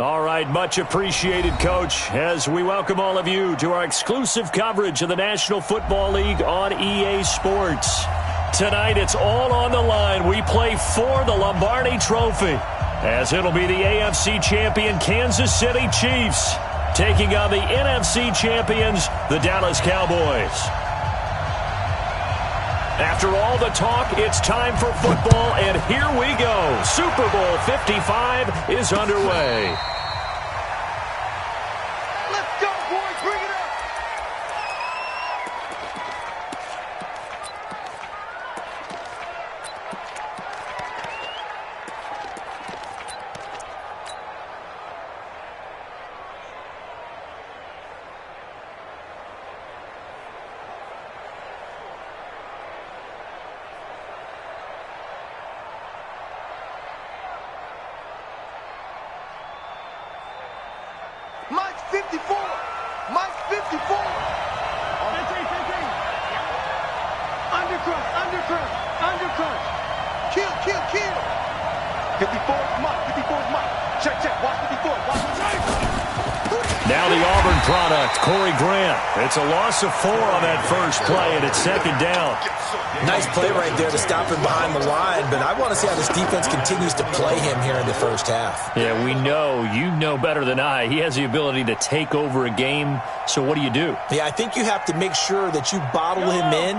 All right, much appreciated, Coach, as we welcome all of you to our exclusive coverage of the National Football League on EA Sports. Tonight, it's all on the line. We play for the Lombardi Trophy, as it'll be the AFC champion Kansas City Chiefs taking on the NFC champions, the Dallas Cowboys. After all the talk, it's time for football, and here we go. Super Bowl 55 is underway. Let's go, boys. Bring it up. Mike's 54. Mike's 54. Undercrunch. Kill. 54 is Mike. 54 is Mike. Check. Watch 54. Now the Auburn product, Corey Grant. It's a loss of 4 on that first play, and it's second down. Nice play right there to stop him behind the line, but I want to see how this defense continues to play him here in the first half. Yeah, we know. You know better than I. He has the ability to take over a game, so what do you do? Yeah, I think you have to make sure that you bottle him in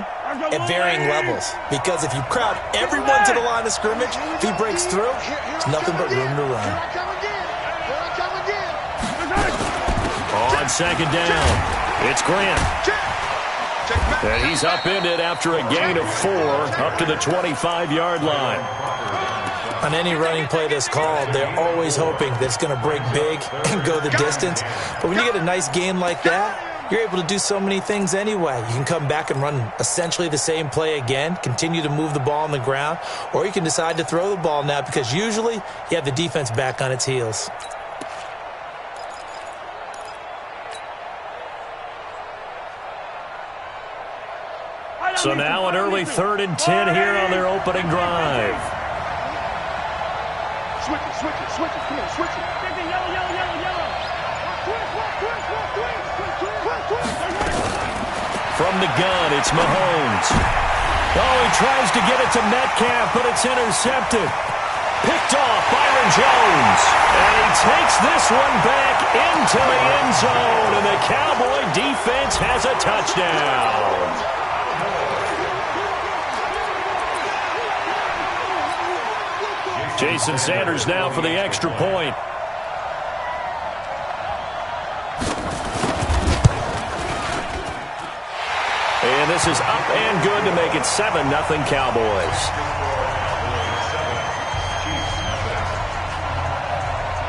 at varying levels, because if you crowd everyone to the line of scrimmage, if he breaks through, there's nothing but room to run. On second down, it's Grant. And he's upended after a gain of 4 up to the 25-yard line. On any running play that's called, they're always hoping that it's going to break big and go the distance. But when you get a nice gain like that, you're able to do so many things anyway. You can come back and run essentially the same play again, continue to move the ball on the ground, or you can decide to throw the ball now because usually you have the defense back on its heels. So now an early 3rd and 10 here on their opening drive. Switch it. Come on, switch it. From the gun, it's Mahomes. Oh, he tries to get it to Metcalf, but it's intercepted. Picked off Byron Jones. And he takes this one back into the end zone, and the Cowboy defense has a touchdown. Jason Sanders now for the extra point. And this is up and good to make it 7-0 Cowboys.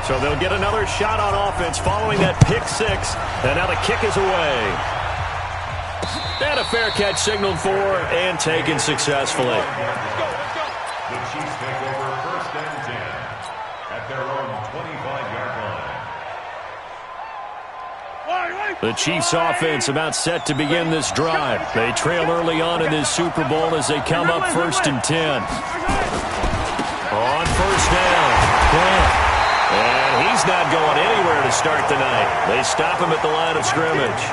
So they'll get another shot on offense following that pick 6. And now the kick is away. And a fair catch signaled for and taken successfully. The Chiefs take over 1st and 10 at their own 25-yard line. The Chiefs offense about set to begin this drive. They trail early on in this Super Bowl as they come up 1st and 10. On 1st down, Grant. And he's not going anywhere to start the night. They stop him at the line of scrimmage.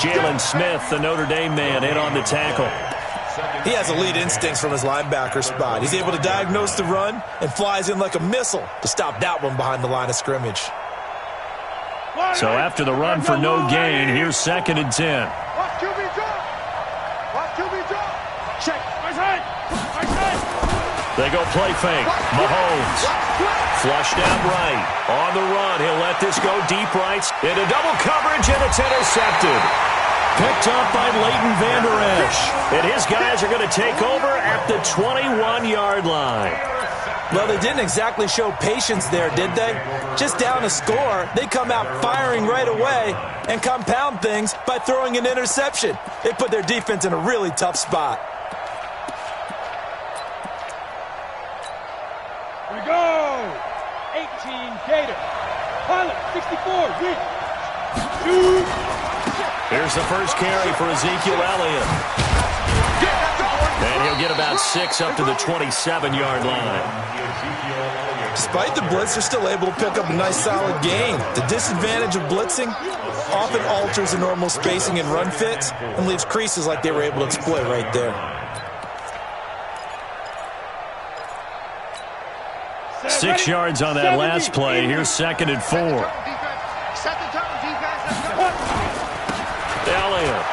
Jalen Smith, the Notre Dame man, in on the tackle. He has elite instincts from his linebacker spot. He's able to diagnose the run and flies in like a missile to stop that one behind the line of scrimmage. So after the run for no gain, here's 2nd and 10. Watch QB drop. Check. They go play fake. Mahomes. Flushed out right. On the run, he'll let this go deep right. Into double coverage, and it's intercepted. Picked up by Leighton Vander Esch. And his guys are going to take over at the 21-yard line. Well, they didn't exactly show patience there, did they? Just down a score, they come out firing right away and compound things by throwing an interception. They put their defense in a really tough spot. Here we go. 18 Gator. Pilot 64. Shoot. Here's the first carry for Ezekiel Elliott. And he'll get about 6 up to the 27-yard line. Despite the blitz, they're still able to pick up a nice solid gain. The disadvantage of blitzing often alters the normal spacing and run fits and leaves creases like they were able to exploit right there. 6 yards on that last play. Here's 2nd and 4. Elliott.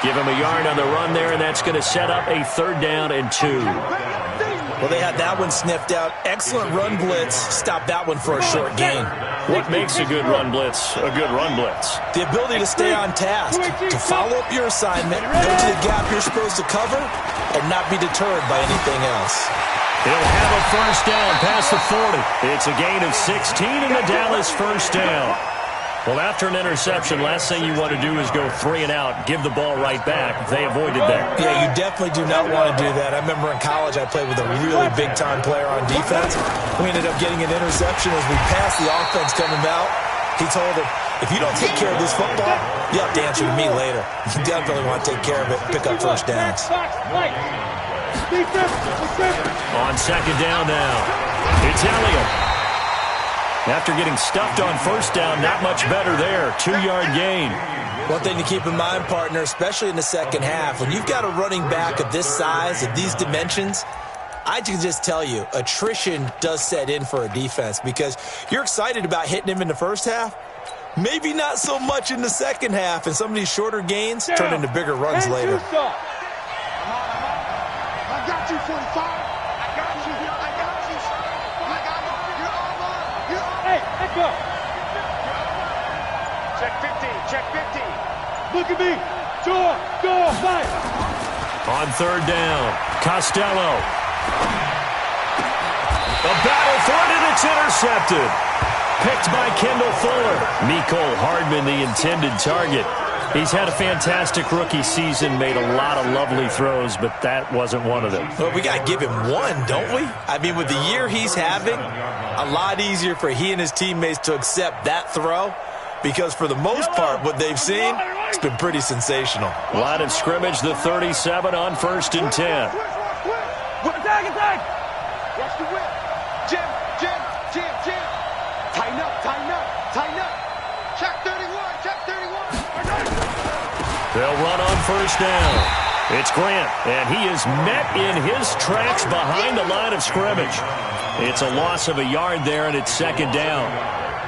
Give him a yard on the run there, and that's going to set up a 3rd down and 2. Well, they had that one sniffed out. Excellent run blitz. Stop that one for a short gain. What makes a good run blitz a good run blitz? The ability to stay on task, to follow up your assignment, go to the gap you're supposed to cover, and not be deterred by anything else. He'll have a 1st down past the 40. It's a gain of 16 and the Dallas 1st down. Well, after an interception, last thing you want to do is go 3 and out, give the ball right back. They avoided that. Yeah, you definitely do not want to do that. I remember in college I played with a really big-time player on defense. We ended up getting an interception as we passed the offense coming out. He told him, if you don't take care of this football, you have to answer to me later. You definitely want to take care of it, pick up 1st downs. On 2nd down now, it's Elliott. After getting stuffed on 1st down, not much better there. 2-yard gain. One thing to keep in mind, partner, especially in the second half, when you've got a running back of this size, of these dimensions, I can just tell you, attrition does set in for a defense because you're excited about hitting him in the first half. Maybe not so much in the second half, and some of these shorter gains turn into bigger runs later. I got you, 45. I got you. I got you. I got you. You're all mine. You're all mine. Hey, let's go. Check 15. Check 15. Look at me. Door, fight. On 3rd down, Costello. A battle for it, and it's intercepted. Picked by Kendall Fuller. Mecole Hardman, the intended target. He's had a fantastic rookie season, made a lot of lovely throws, but that wasn't one of them. Well, we got to give him one, don't we? I mean, with the year he's having, a lot easier for he and his teammates to accept that throw because for the most part, what they've seen, it's been pretty sensational. Line of scrimmage, the 37 on 1st and 10. Attack. Watch the whip. Jim. Tighten up. Check 31. They'll run on 1st down. It's Grant, and he is met in his tracks behind the line of scrimmage. It's a loss of a yard there, and it's 2nd down.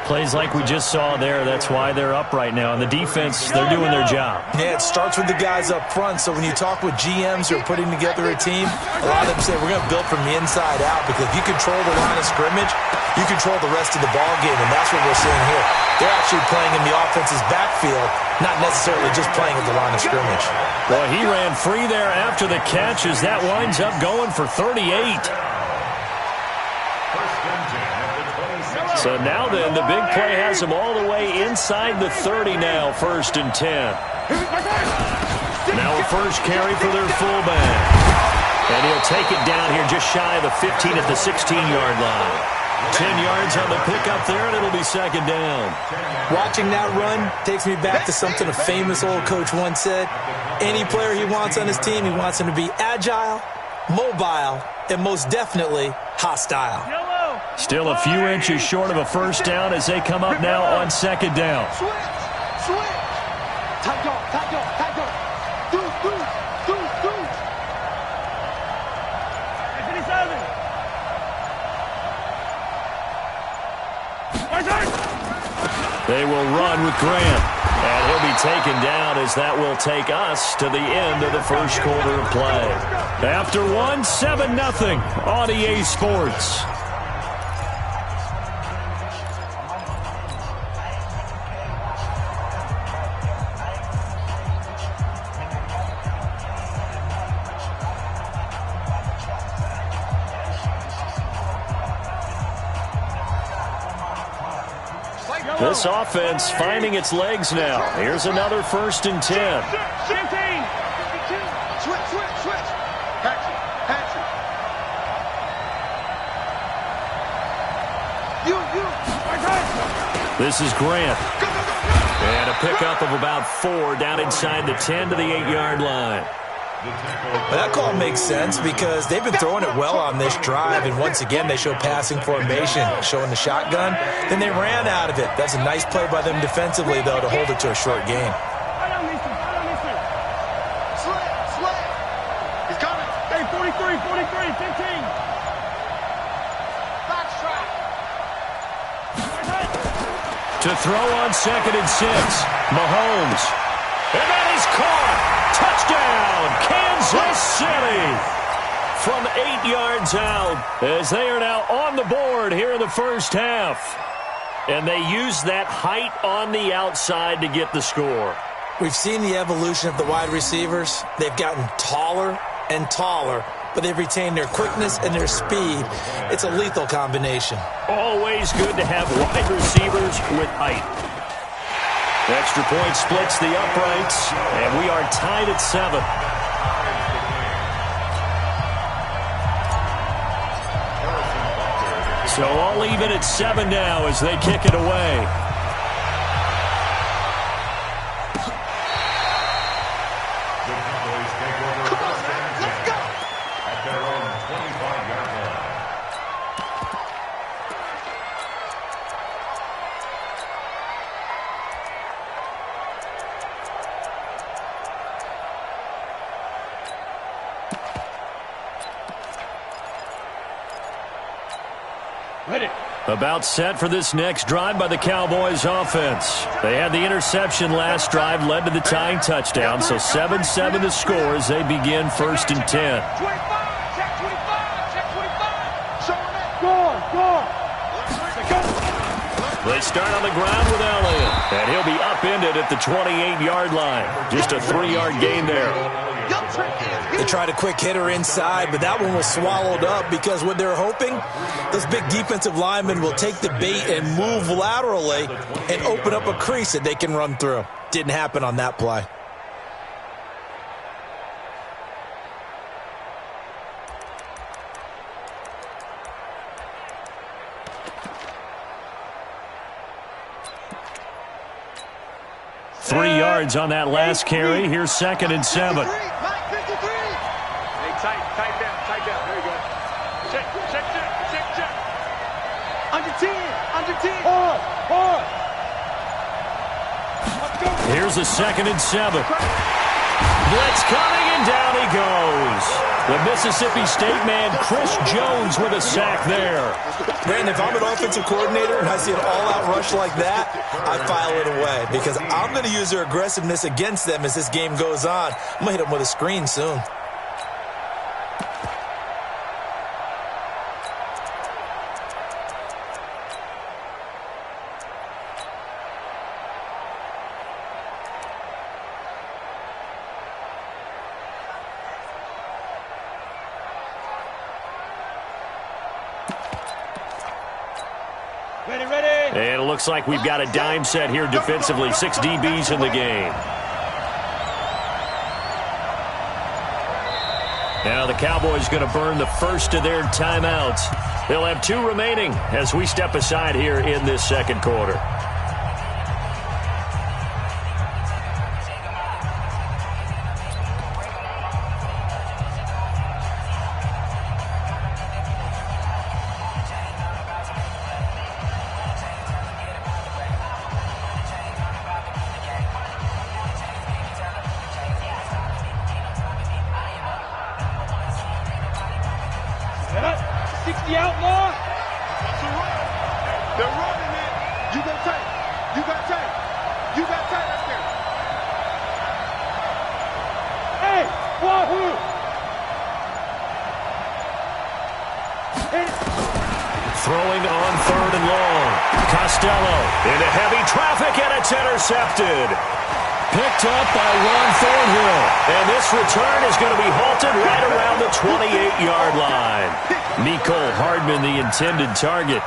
Plays like we just saw there. That's why they're up right now. And the defense, they're doing their job. Yeah, it starts with the guys up front. So when you talk with GMs who are putting together a team, a lot of them say we're going to build from the inside out because if you control the line of scrimmage, you control the rest of the ball game, and that's what we're seeing here. They're actually playing in the offense's backfield, not necessarily just playing at the line of scrimmage. Well, he ran free there after the catch as that winds up going for 38. So now then, the big play has him all the way inside the 30 now, 1st and 10. Now a first carry for their fullback. And he'll take it down here just shy of the 15 at the 16-yard line. 10 yards on the pickup there, and it'll be 2nd down. Watching that run takes me back to something a famous old coach once said. Any player he wants on his team, he wants him to be agile, mobile, and most definitely hostile. Still a few inches short of a 1st down as they come up now on 2nd down. Switch. Tight dog. Through. They will run with Grant, and he'll be taken down as that will take us to the end of the 1st quarter of play. After 7-0 on EA Sports. This offense finding its legs now. Here's another 1st and 10. 15. Switch. Hatchet. You. This is Grant. And a pickup of about 4 down inside the 10 to the 8-yard line. Well, that call makes sense because they've been throwing it well on this drive, and once again they show passing formation, showing the shotgun. Then they ran out of it. That's a nice play by them defensively, though, to hold it to a short gain. He's coming. Hey, 43, 15. To throw on 2nd and 6, Mahomes. And that is caught. Touchdown, Kansas City. From 8 yards out, as they are now on the board here in the first half. And they use that height on the outside to get the score. We've seen the evolution of the wide receivers. They've gotten taller and taller, but they've retained their quickness and their speed. It's a lethal combination. Always good to have wide receivers with height. Extra point splits the uprights, and we are tied at 7. So all even at 7 now as they kick it away. About set for this next drive by the Cowboys offense. They had the interception last drive, led to the tying touchdown, so 7-7 the score as they begin 1st and 10. 25, check 25, check 25. Show him it. Go. They start on the ground with Elliott, and he'll be upended at the 28-yard line. Just a 3-yard gain there. They tried a quick hitter inside, but that one was swallowed up because what they're hoping, those big defensive linemen will take the bait and move laterally and open up a crease that they can run through. Didn't happen on that play. Three yards on that last carry. Here's 2nd and 7. Tight down. There you go. Check. Under 10. Hard. Here's a 2nd and 7. Blitz coming, and down he goes. The Mississippi State man, Chris Jones, with a sack there. Brandon, if I'm an offensive coordinator and I see an all-out rush like that, I file it away because I'm going to use their aggressiveness against them as this game goes on. I'm going to hit them with a screen soon. Ready. And it looks like we've got a dime set here defensively. 6 DBs in the game. Now the Cowboys going to burn the first of their timeouts. They'll have 2 remaining as we step aside here in this second quarter. Throwing on 3rd and long. Costello into heavy traffic, and it's intercepted. Picked up by Ron Thornhill. And this return is going to be halted right around the 28-yard line. Mecole Hardman, the intended target.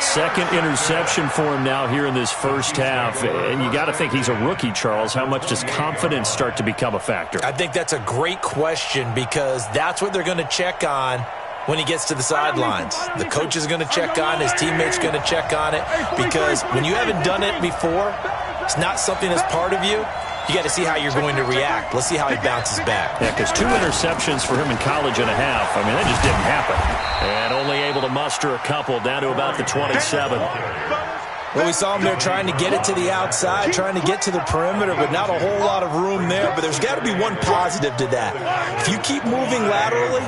2nd interception for him now here in this first half. And you got to think he's a rookie, Charles. How much does confidence start to become a factor? I think that's a great question because that's what they're going to check on when he gets to the sidelines. The coach is going to check on, his teammates going to check on it, because when you haven't done it before, it's not something that's part of you. you got to see how you're going to react. Let's see how he bounces back. Yeah, because 2 interceptions for him in college and a half. I mean, that just didn't happen. And only able to muster a couple down to about the 27. Well, we saw him there trying to get it to the outside, trying to get to the perimeter, but not a whole lot of room there. But there's got to be one positive to that. If you keep moving laterally,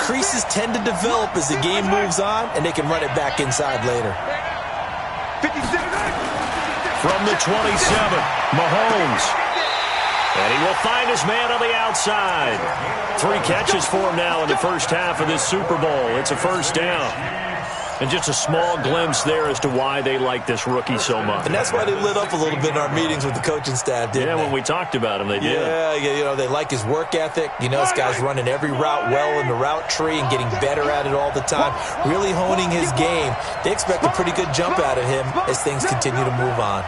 creases tend to develop as the game moves on, and they can run it back inside later. From the 27, Mahomes. And he will find his man on the outside. 3 catches for him now in the first half of this Super Bowl. It's a first down. And just a small glimpse there as to why they like this rookie so much. And that's why they lit up a little bit in our meetings with the coaching staff, didn't they? When we talked about him, they did. Yeah, you know, they like his work ethic. You know, this guy's running every route well in the route tree and getting better at it all the time, really honing his game. They expect a pretty good jump out of him as things continue to move on.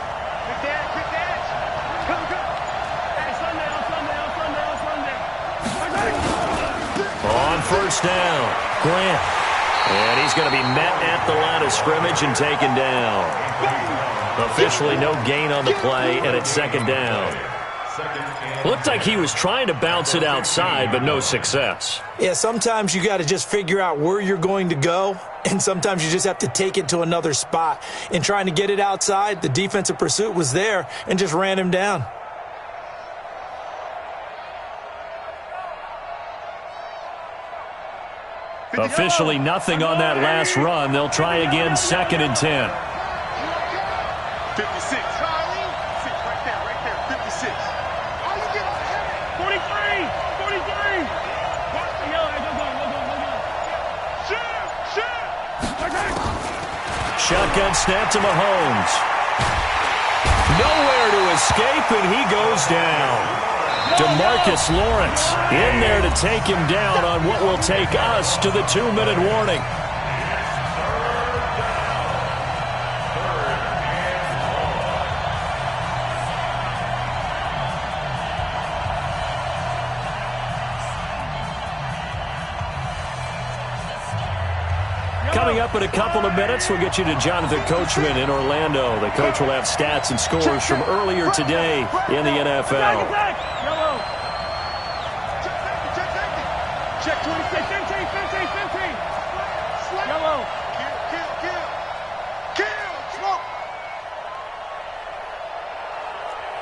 On first down, Grant. And he's going to be met at the line of scrimmage and taken down. Officially no gain on the play, and it's second down. Looked like he was trying to bounce it outside, but no success. Yeah, sometimes you got to just figure out where you're going to go, and sometimes you just have to take it to another spot. In trying to get it outside, the defensive pursuit was there and just ran him down. Officially nothing on that last run. They'll try again, second and 10. 56. Right there, 56. 43. Shotgun snap to Mahomes. Nowhere to escape, and he goes down. DeMarcus Lawrence in there to take him down on what will take us to the 2-minute warning. Coming up in a couple of minutes, we'll get you to Jonathan Coachman in Orlando. The coach will have stats and scores from earlier today in the NFL. Check 26, 15. Yellow. Kill. Smoke.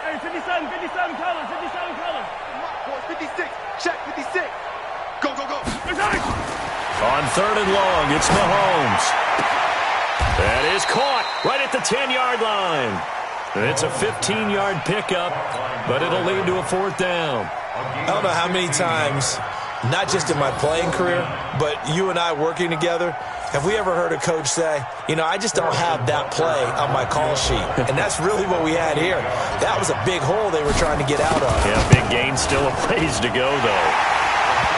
Hey, 57 colors. 56. Check 56. Go. On third and long, it's Mahomes. That is caught right at the 10-yard line. It's a 15-yard pickup, but it'll lead to a fourth down. I don't know how many times, not just in my playing career, but you and I working together, have we ever heard a coach say, you know, I just don't have that play on my call sheet. And that's really what we had here. That was a big hole they were trying to get out of. Yeah, big gain, still a ways to go, though.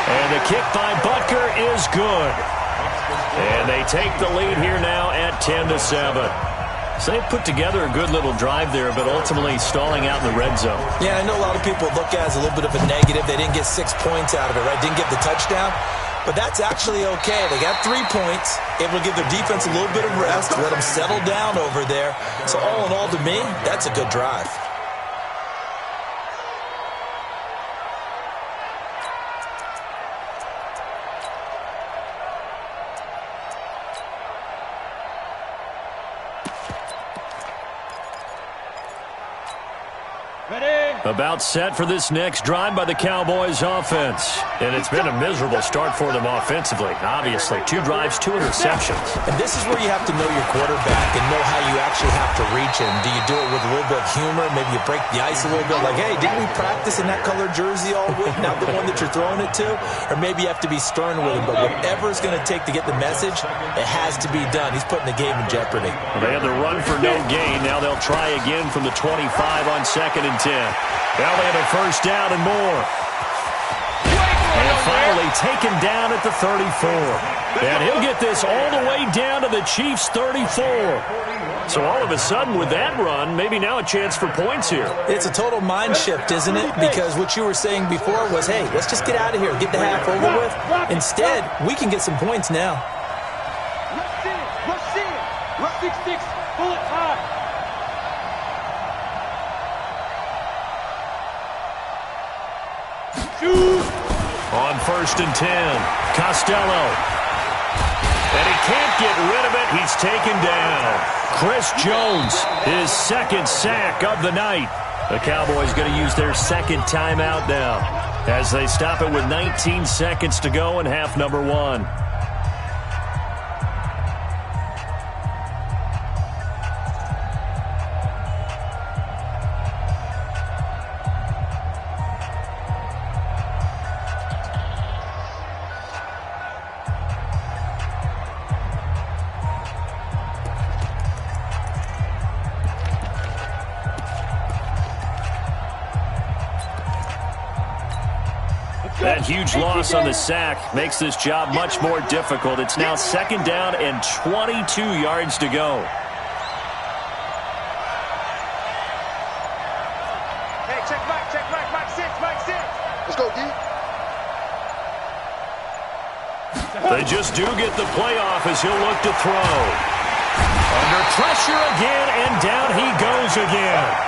And the kick by Butker is good. And they take the lead here now at 10-7. So they put together a good little drive there, but ultimately stalling out in the red zone. Yeah, I know a lot of people look at it as a little bit of a negative. They didn't get 6 points out of it, right? Didn't get the touchdown. But that's actually okay. They got 3 points. Able to give their defense a little bit of rest, let them settle down over there. So all in all, to me, that's a good drive. About set for this next drive by the Cowboys offense. And it's been a miserable start for them offensively. Obviously, 2 drives, 2 interceptions. And this is where you have to know your quarterback and know how you actually have to reach him. Do you do it with a little bit of humor? Maybe you break the ice a little bit like, hey, didn't we practice in that colored jersey all week? Not the one that you're throwing it to? Or maybe you have to be stern with him. But whatever it's going to take to get the message, it has to be done. He's putting the game in jeopardy. Well, they had the run for no gain. Now they'll try again from the 25 on second and 10. Now they have a first down and more. And finally taken down at the 34. And he'll get this all the way down to the Chiefs' 34. So all of a sudden with that run, maybe now a chance for points here. It's a total mind shift, isn't it? Because what you were saying before was, hey, let's just get out of here, get the half over with. Instead, we can get some points now. Rush in. Rush 6-6. Pull it high. On 1st and 10, Costello. And he can't get rid of it. He's taken down. Chris Jones, his 2nd sack of the night. The Cowboys going to use their 2nd timeout now as they stop it with 19 seconds to go in half number 1. That huge loss on the sack makes this job much more difficult. It's now 2nd down and 22 yards to go. Hey, check Mike 6. Let's go, D. They just do get the playoff as he'll look to throw. Under pressure again, and down he goes again.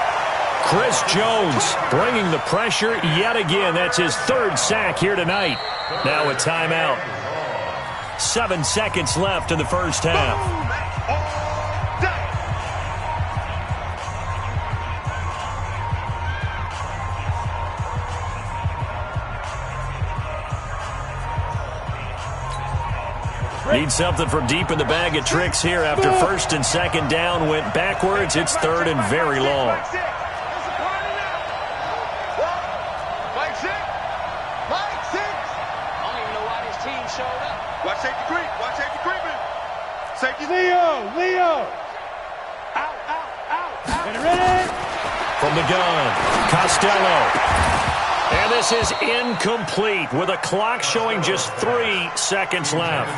Chris Jones bringing the pressure yet again. That's his 3rd sack here tonight. Now a timeout. 7 seconds left in the first half. Need something from deep in the bag of tricks here after 1st and 2nd down went backwards. It's 3rd and very long. Watch safety creeping. Safety Leo. Out. Get ready. From the gun, Costello. And this is incomplete with a clock showing just 3 seconds left.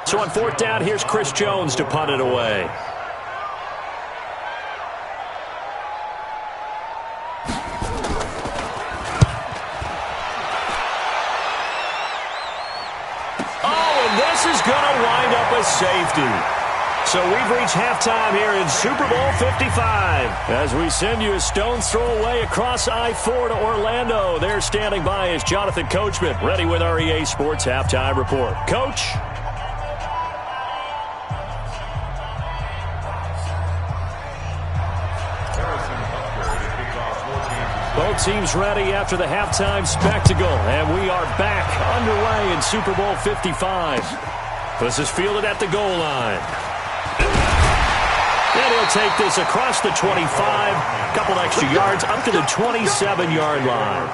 So on 4th down, here's Chris Jones to punt it away. Oh, and this is going to wind up a safety. So we've reached halftime here in Super Bowl 55. As we send you a stone's throw away across I-4 to Orlando. There standing by is Jonathan Coachman, ready with our EA Sports Halftime Report. Coach? Both teams ready after the halftime spectacle, and we are back underway in Super Bowl 55. This is fielded at the goal line. And he'll take this across the 25, a couple extra yards, up to the 27-yard line.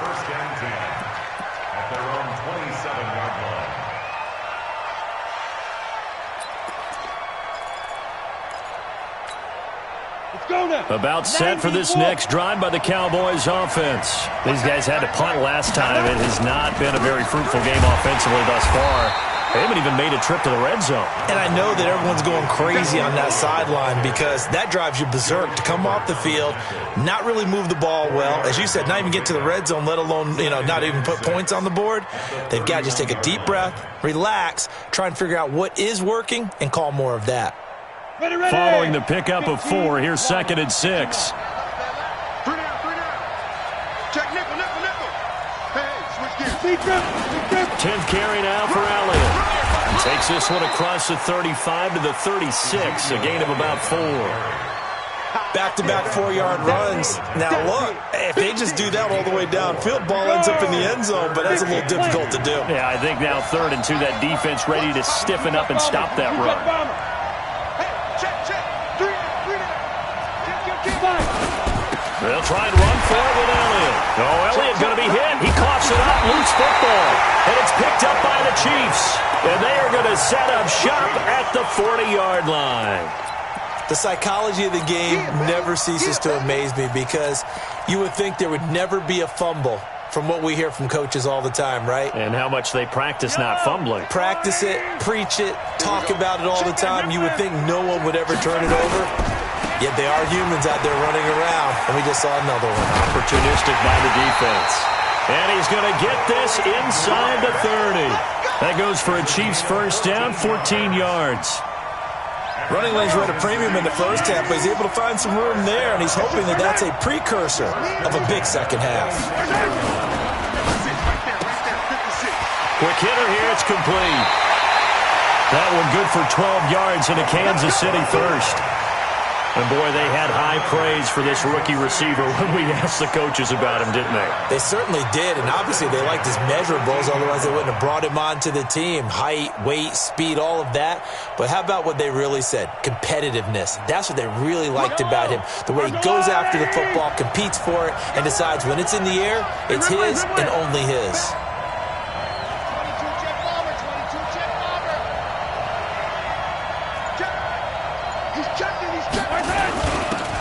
At their own 27-yard line. About set for this next drive by the Cowboys offense. These guys had to punt last time. It has not been a very fruitful game offensively thus far. They haven't even made a trip to the red zone. And I know that everyone's going crazy on that sideline because that drives you berserk to come off the field, not really move the ball well. As you said, not even get to the red zone, let alone, not even put points on the board. They've got to just take a deep breath, relax, try and figure out what is working, and call more of that. Following the pickup of 4, here's 2nd and 6. 3 down. Check nickel. Hey, switch gears. 10th carry now for Elliott. Takes this one across the 35 to the 36, a gain of about 4. Back-to-back 4-yard runs. Now, look, if they just do that all the way downfield, ball ends up in the end zone, but that's a little difficult to do. Yeah, I think now 3rd and 2, that defense ready to stiffen up and stop that run. They'll try and run for it with Elliott. Oh, Elliott going to be hit. He coughs it up, loose football. And it's picked up by the Chiefs. And they are going to set up shop at the 40-yard line. The psychology of the game never ceases to amaze me because you would think there would never be a fumble from what we hear from coaches all the time, right? And how much they practice not fumbling. Practice it, preach it, talk about it all the time. You would think no one would ever turn it over. Yet they are humans out there running around, and we just saw another one. Opportunistic by the defense. And he's going to get this inside the 30. That goes for a Chiefs first down, 14 yards. Running lanes were at a premium in the first half, but he's able to find some room there, and he's hoping that that's a precursor of a big second half. Quick hitter here, it's complete. That one good for 12 yards into Kansas City first. And, boy, they had high praise for this rookie receiver when we asked the coaches about him, didn't they? They certainly did, and obviously they liked his measurables, otherwise they wouldn't have brought him onto the team. Height, weight, speed, all of that. But how about what they really said? Competitiveness. That's what they really liked about him. The way he goes after the football, competes for it, and decides when it's in the air, it's his and only his.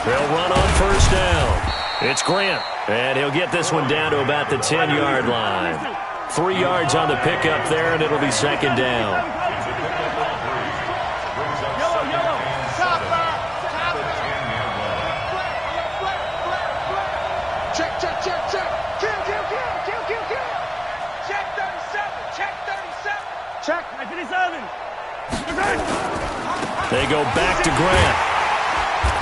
They'll run on first down. It's Grant, and he'll get this one down to about the 10-yard line. 3 yards on the pickup there, and it'll be second down. Check. Check 37. Check 37. They go back to Grant.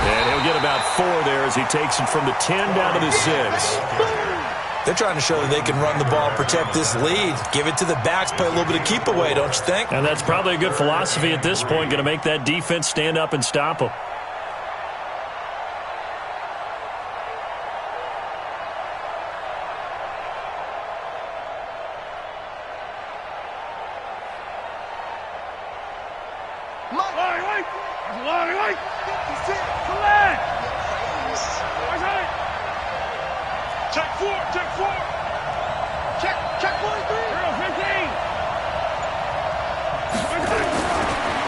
And he'll get about 4 there as he takes it from the 10 down to the 6. They're trying to show that they can run the ball, protect this lead, give it to the backs, play a little bit of keep away, don't you think? And that's probably a good philosophy at this point, going to make that defense stand up and stop them.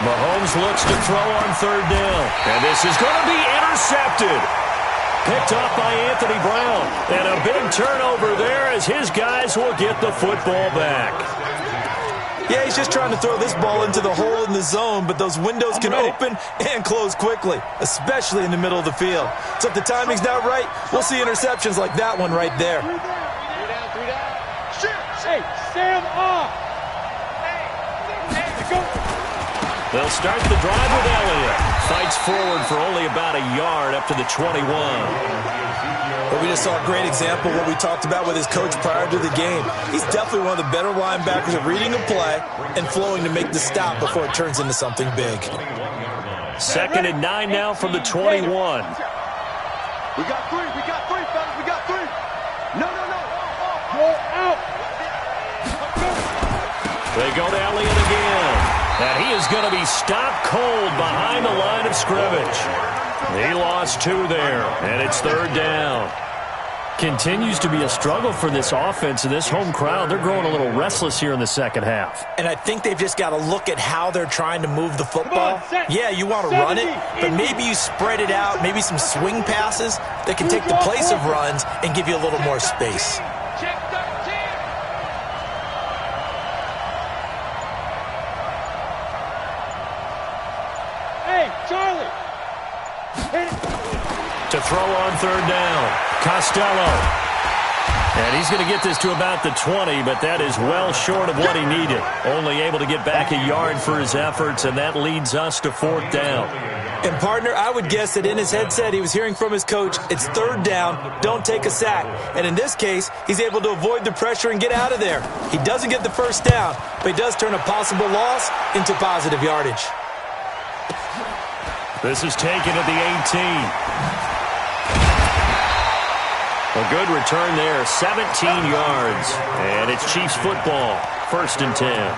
Mahomes looks to throw on third down. And this is going to be intercepted. Picked off by Anthony Brown. And a big turnover there as his guys will get the football back. Yeah, he's just trying to throw this ball into the hole in the zone, but those windows can open and close quickly, especially in the middle of the field. So if the timing's not right, we'll see interceptions like that one right there. 3 down. Hey, stand off. They'll start the drive with Elliott. Fights forward for only about a yard up to the 21. But we just saw a great example of what we talked about with his coach prior to the game. He's definitely one of the better linebackers at reading a play and flowing to make the stop before it turns into something big. 2nd and 9 now from the 21. We got 3, fellas. We got 3. No. Go out. They go to Elliott again. And he is going to be stopped cold behind the line of scrimmage. He lost 2 there, and it's 3rd down. Continues to be a struggle for this offense and this home crowd. They're growing a little restless here in the second half. And I think they've just got to look at how they're trying to move the football. Yeah, you want to run it, but maybe you spread it out, maybe some swing passes that can take the place of runs and give you a little more space. To throw on 3rd down, Costello. And he's going to get this to about the 20, but that is well short of what he needed. Only able to get back a yard for his efforts, and that leads us to 4th down. And, partner, I would guess that in his headset he was hearing from his coach, it's 3rd down, don't take a sack. And in this case, he's able to avoid the pressure and get out of there. He doesn't get the first down, but he does turn a possible loss into positive yardage. This is taken at the 18. A good return there, 17 yards. And it's Chiefs football, 1st and 10.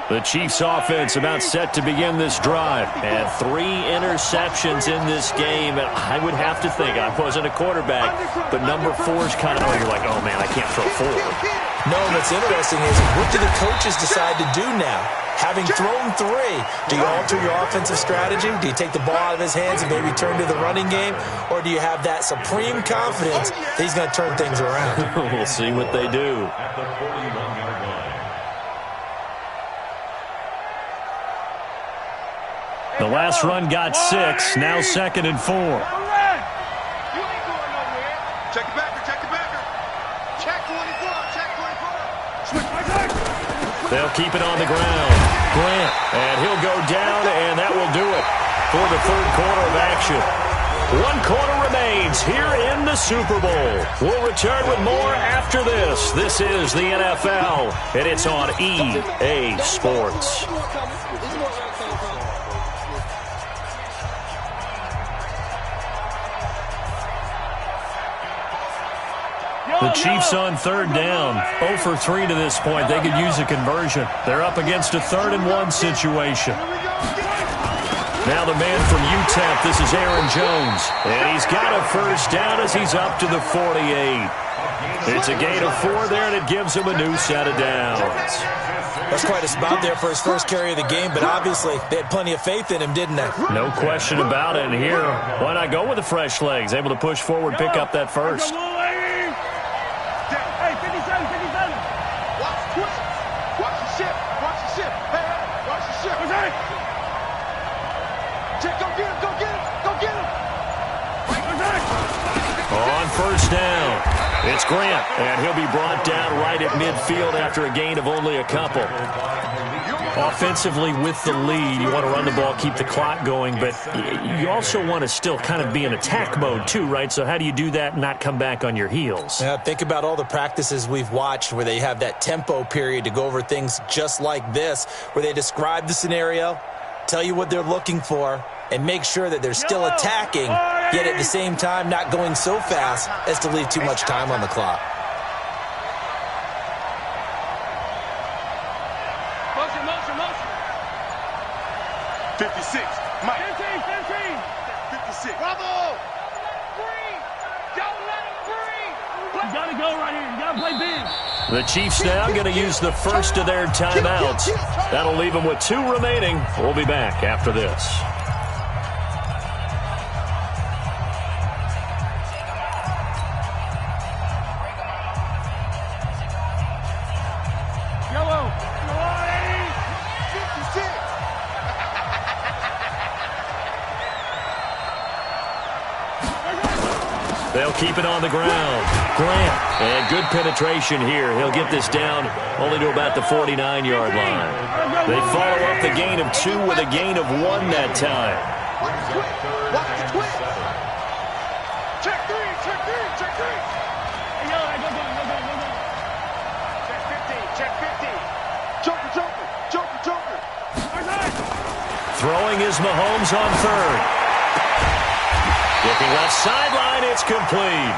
The Chiefs offense about set to begin this drive. And 3 interceptions in this game. And I would have to think, I wasn't a quarterback, but number 4's kind of, you're like, oh man, I can't throw 4. No, what's interesting is, what do the coaches decide to do now? Having thrown 3, do you alter your offensive strategy? Do you take the ball out of his hands and maybe turn to the running game? Or do you have that supreme confidence that he's going to turn things around? We'll see what they do. At the 41-yard line. The last run got 6, now 2nd and 4. You ain't going nowhere. Check the backer, check the backer. Check 24, check 24. Switch. They'll keep it on the ground. Grant, and he'll go down, and that will do it for the 3rd quarter of action. 1 quarter remains here in the Super Bowl. We'll return with more after this. This is the NFL, and it's on EA Sports. The Chiefs on 3rd down. 0 for 3 to this point. They could use a conversion. They're up against a 3rd and 1 situation. Now the man from UTEP, this is Aaron Jones. And he's got a 1st down as he's up to the 48. It's a gain of 4 there, and it gives him a new set of downs. That's quite a spot there for his first carry of the game, but obviously they had plenty of faith in him, didn't they? No question about it. And here, why not go with the fresh legs? Able to push forward, pick up that 1st. On 1st down, it's Grant, and he'll be brought down right at midfield after a gain of only a couple. Offensively with the lead, you want to run the ball, keep the clock going, but you also want to still kind of be in attack mode too, right? So how do you do that and not come back on your heels? Yeah, think about all the practices we've watched where they have that tempo period to go over things just like this, where they describe the scenario, tell you what they're looking for, and make sure that they're still attacking, yet at the same time not going so fast as to leave too much time on the clock. Motion. 56. Mike. 15. 56. Bravo. Free. Don't let him free. You got to go right here. You got to play big. The Chiefs now going to use the first of their timeouts. That'll leave them with 2 remaining. We'll be back after this. They'll keep it on the ground. Grant, and good penetration here. He'll get this down only to about the 49-yard line. They follow up the gain of 2 with a gain of 1 that time. Watch the twist. Check 3. Hey, yo, go. Check 15. Joker. Throwing is Mahomes on 3rd. Looking left sideline, it's complete.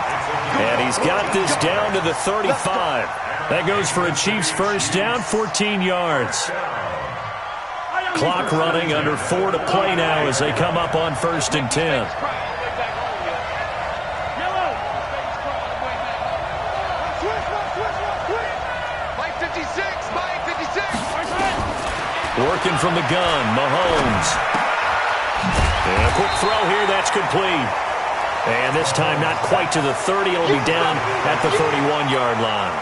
And he's got this down to the 35. That goes for a Chiefs 1st down, 14 yards. Clock running, under 4 to play now as they come up on 1st and 10. Mike 56. Working from the gun, Mahomes. And a quick throw here, that's complete. And this time not quite to the 30. It'll be down at the 31-yard line.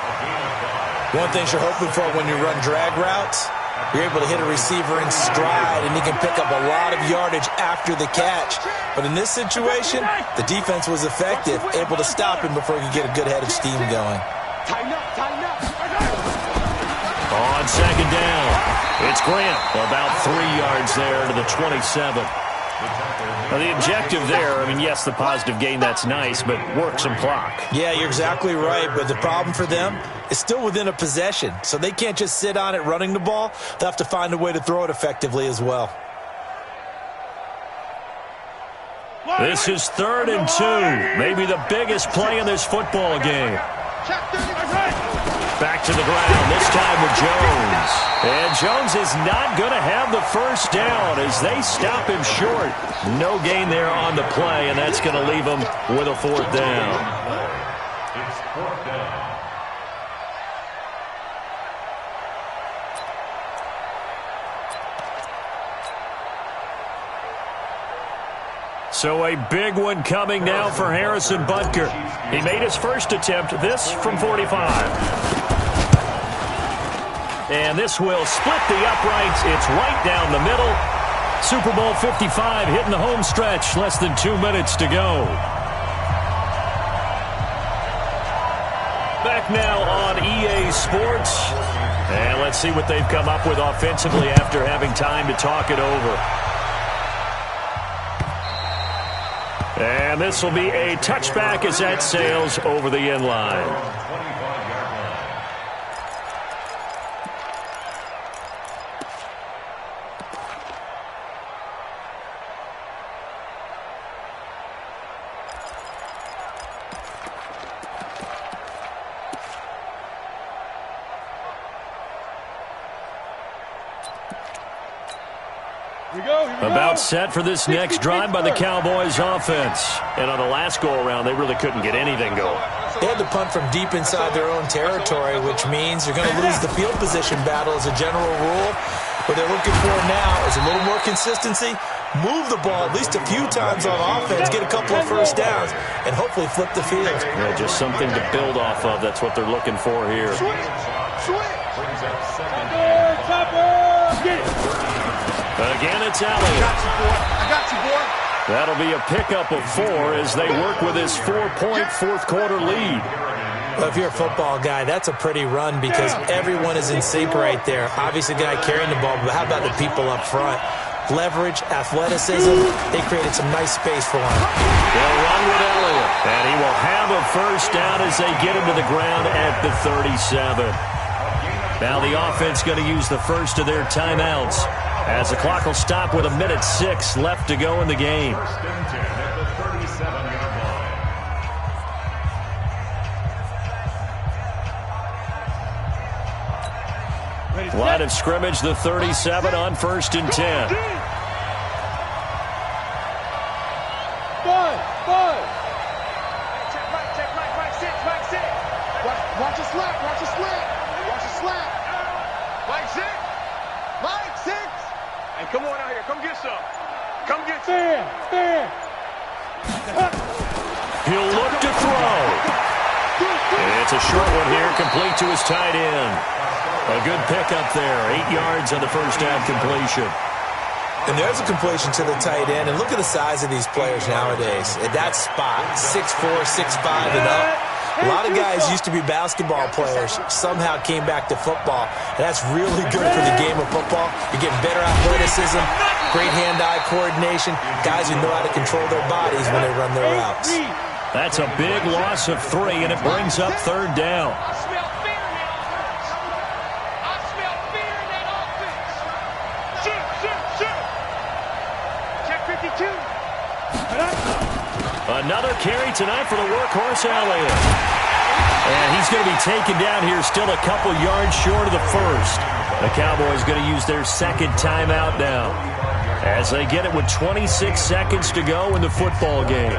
One thing you're hoping for when you run drag routes, you're able to hit a receiver in stride, and he can pick up a lot of yardage after the catch. But in this situation, the defense was effective, able to stop him before he could get a good head of steam going. Tighten up. On 2nd down, it's Grant. About 3 yards there to the 27. Now, the objective there, yes, the positive gain, that's nice, but work some clock. Yeah, you're exactly right, but the problem for them is still within a possession, so they can't just sit on it running the ball. They'll have to find a way to throw it effectively as well. This is 3rd and 2, maybe the biggest play in this football game. Back to the ground, this time with Jones. And Jones is not going to have the first down as they stop him short. No gain there on the play, and that's going to leave him with a fourth down. It's fourth down. So a big one coming now for Harrison Butker. He made his first attempt, this from 45. And this will split the uprights. It's right down the middle. Super Bowl 55 hitting the home stretch. Less than 2 minutes to go. Back now on EA Sports. And let's see what they've come up with offensively after having time to talk it over. And this will be a touchback as that sails over the end line. About set for this next drive by the Cowboys offense. And on the last go-around, they really couldn't get anything going. They had to punt from deep inside their own territory, which means you're going to lose the field position battle as a general rule. What they're looking for now is a little more consistency, move the ball at least a few times on offense, get a couple of first downs, and hopefully flip the field. Yeah, just something to build off of. That's what they're looking for here. Again, it's Elliott. I got you, boy. That'll be a pickup of 4 as they work with his 4-point fourth-quarter lead. Well, if you're a football guy, that's a pretty run because everyone is in sync right there. Obviously, the guy carrying the ball, but how about the people up front? Leverage, athleticism, they created some nice space for him. They'll run with Elliott, and he will have a first down as they get him to the ground at the 37. Now the offense going to use the first of their timeouts, as the clock will stop with 1:06 left to go in the game. First and 10 at the 37-yard line. Line of scrimmage, the 37 on 1st and 10. Watch a slap, watch a slap, watch a slap. Mike 6. Mike 6. Hey, come on out here, come get some. Come get some. He'll look to throw. And it's a short one here, complete to his tight end. A good pickup there, 8 yards on the first down completion. And there's a completion to the tight end. And look at the size of these players nowadays. At that spot, 6'4", 6'5", and up. A lot of guys used to be basketball players, somehow came back to football. And that's really good for the game of football. You're getting better athleticism, great hand-eye coordination, guys who know how to control their bodies when they run their routes. That's a big loss of 3, and it brings up 3rd down. I smell fear in that offense. I smell fear in that offense. Shoot. Check 52. Another carry tonight for the workhorse Elliott. And he's going to be taken down here, still a couple yards short of the first. The Cowboys going to use their second timeout now, as they get it with 26 seconds to go in the football game.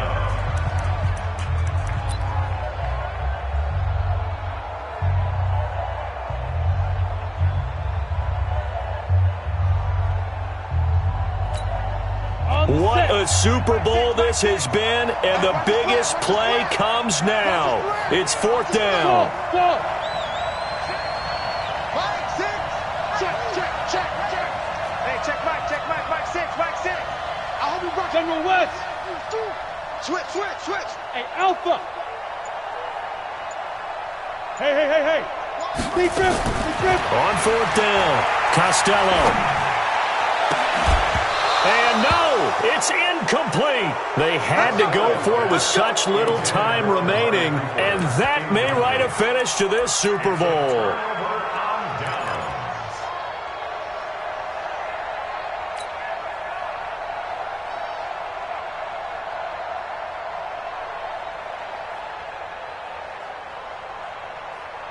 What a Super Bowl this has been, and the biggest play comes now. It's 4th down. Mike 6. Check. Hey, check Mike 6. I hope you rock. General West. Switch. Hey, Alpha. Hey. Deep grip. On 4th down, Costello. And no, it's incomplete. They had to go for it with such little time remaining, and that may write a finish to this Super Bowl.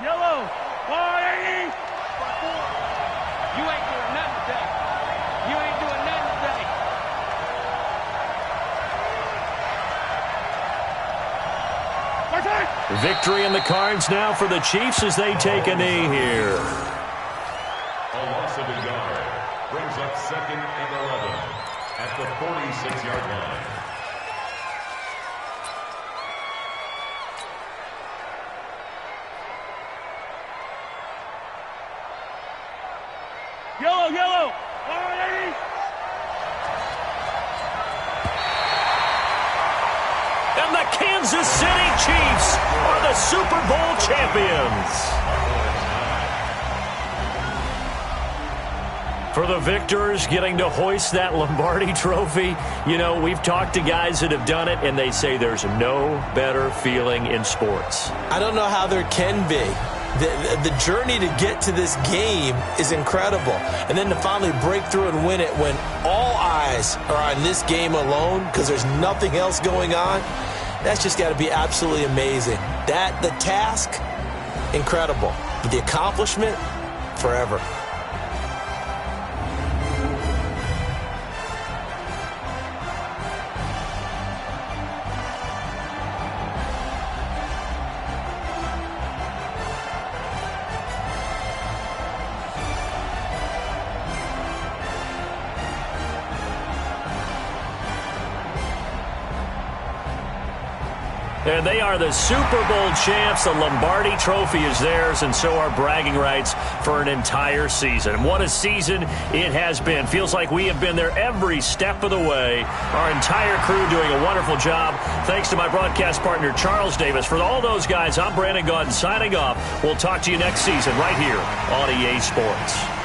Yellow. Party. Victory in the cards now for the Chiefs as they take a knee here. A loss of a yard brings up 2nd and 11 at the 46-yard line. Yellow, yellow. All right, And the Kansas City Chiefs are the Super Bowl champions. For the victors, getting to hoist that Lombardi trophy, you know, we've talked to guys that have done it, and they say there's no better feeling in sports. I don't know how there can be. The journey to get to this game is incredible. And then to finally break through and win it when all eyes are on this game alone because there's nothing else going on, that's just got to be absolutely amazing. The task, incredible. But the accomplishment, forever. And they are the Super Bowl champs. The Lombardi trophy is theirs, and so are bragging rights for an entire season. What a season it has been. Feels like we have been there every step of the way. Our entire crew doing a wonderful job. Thanks to my broadcast partner, Charles Davis. For all those guys, I'm Brandon Gaudin signing off. We'll talk to you next season right here on EA Sports.